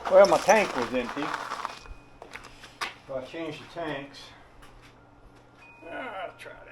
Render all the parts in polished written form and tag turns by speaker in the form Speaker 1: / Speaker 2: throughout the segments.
Speaker 1: Well, my tank was empty, so I changed the tanks. I'll try that.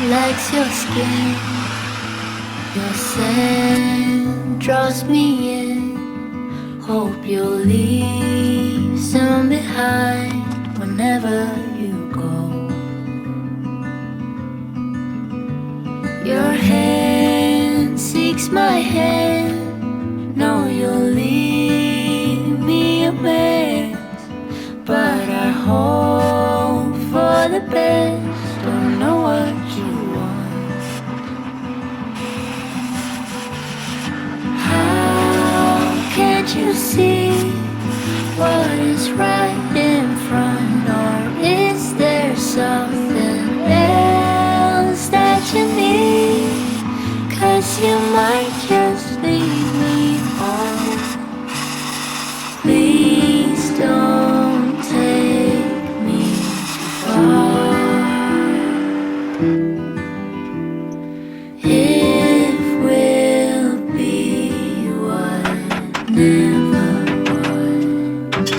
Speaker 2: Likes your skin, your scent draws me in. Hope you'll leave some behind whenever you go. Your hand seeks my hand, know you'll leave me a mess, but I hope for the best. Don't know what you want. How can't you see what is right in front? Or is there something else that you need? 'Cause you might just leave me on. Please don't take me too far. If we'll be what never was.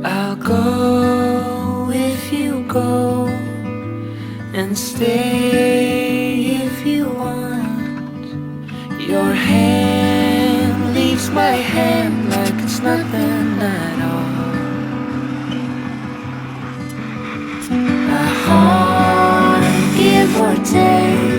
Speaker 2: I'll go if you go, and stay if you want. Your hand leaves my hand like it's nothing at all. A heart, give or take.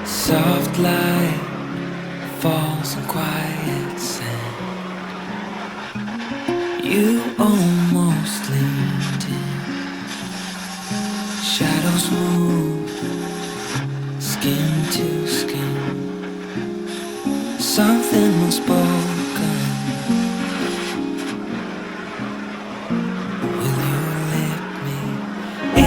Speaker 3: Soft light falls on quiet sand. You almost leaned in. Shadows move, skin to skin. Something was spoken. Will you let me in?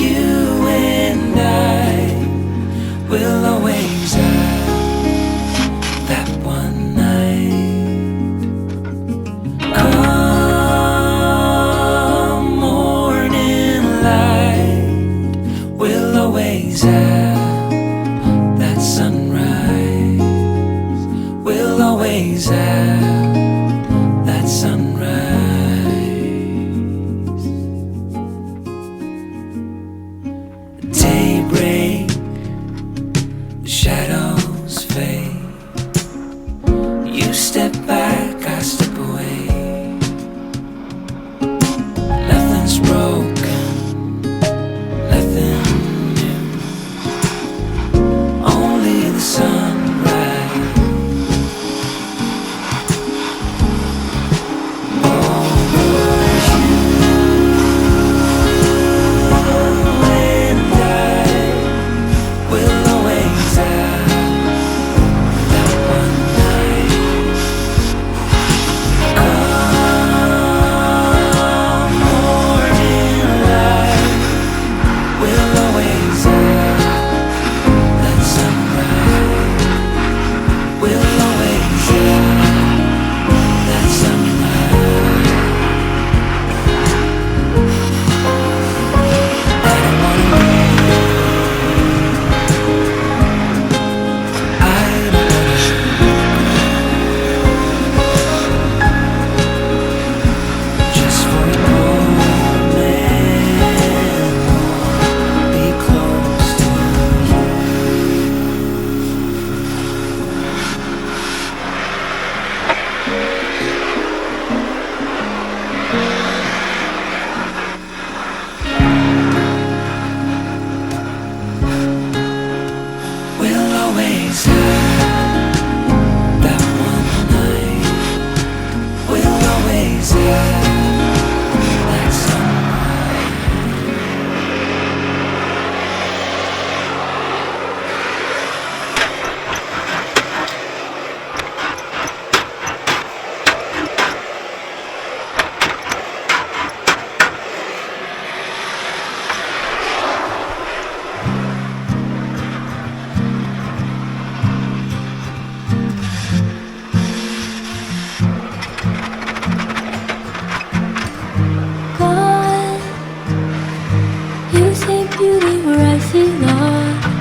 Speaker 3: You and I will always have that one night. Come morning light, we'll always have that sunrise. We'll always have that sunrise. Daybreak, shadows fade. You step back, I step away. Nothing's broken, nothing new. Only the sunrise. We'll always have that one night. Come morning light, we'll always have that sunrise. We'll always have that sunrise. I don't wanna just for a moment be close to you. We'll always have that one night. We'll always have that sunrise.
Speaker 2: God, you see beauty where I see love.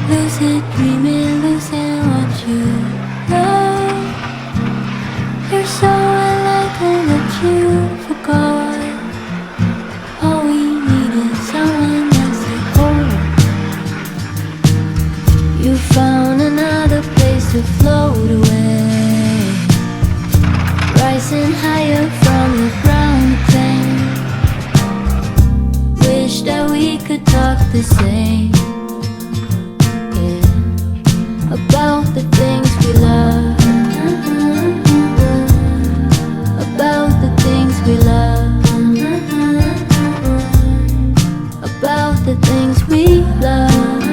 Speaker 2: Lucid dreaming, losing what you love. You're so enlightened that you forgot. All we need is someone else to hold. You found another place to float away, rising higher from the ground again. Wish that we could talk the same, yeah, about the things we love, about the things we love, about the things we love,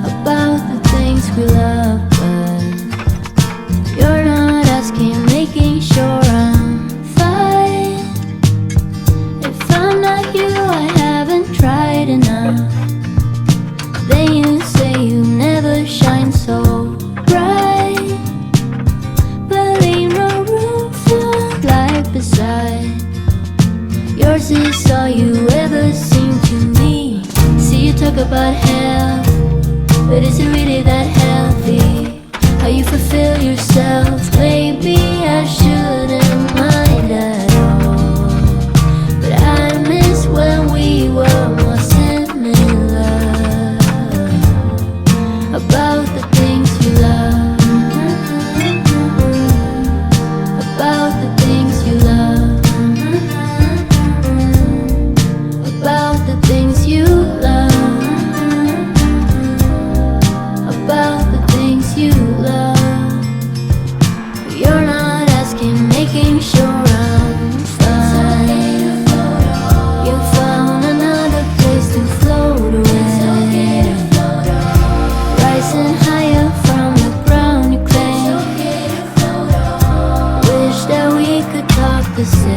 Speaker 2: about the things we love. But you're not asking, making sure I'm fine. If I'm not you, I haven't tried enough. Then you say you never shine so bright, but leave no room for light beside. Yours is all you ever seem to me. See you talk about health, but is it really that healthy? How you fulfill yourself? Maybe I shouldn't mind at all, but I miss when we were more similar. About the things you love, about the things you love. the same.